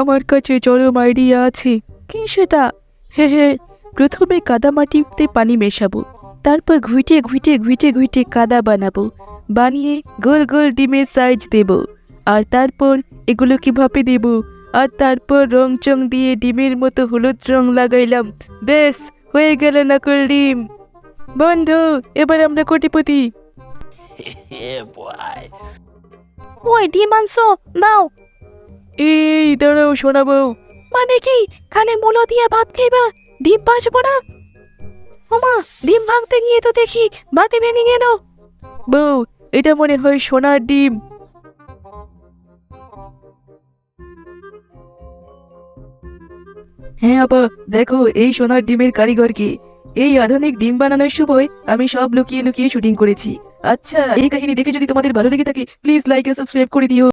আমার কাছে চরম আইডিয়া আছে। কি সেটা? হে, প্রথমে কাদামাটিতে পানি মেশাবো, তারপর ঘুইটে ঘুইটে ঘুইটে ঘুইটে কাদা বানাবো, বানিয়ে গোল গোল ডিমের সাইজ দেব, আর তারপর এগুলোকে ভাপে দেব, আর তারপর রং চং দিয়ে ডিমের মতো হলুদ রং লাগাইলাম। বেশ, হয়ে গেল নকল ডিম। বন্ধু, এবার আমরা কোটিপতি। ওই ডিম আনছো, দাও। এই দাঁড়াও শোনাবো। মানে কি, খানে মূলো দিয়ে ভাত খাইবা, ডিম ভাজবো না? ওমা, ডিম ভাঙতে গিয়ে তো দেখি বাটি ভেঙে গেল। বউ, এটা মনে হয় সোনার ডিম। হ্যাঁ আপা, দেখো এই সোনার ডিমের কারিগরকে। এই আধুনিক ডিম বানানোর সময় আমি সব লুকিয়ে লুকিয়ে শুটিং করেছি। আচ্ছা, এই কাহিনী দেখে যদি তোমাদের ভালো লেগে থাকে, প্লিজ লাইক আর সাবস্ক্রাইব করে দিও।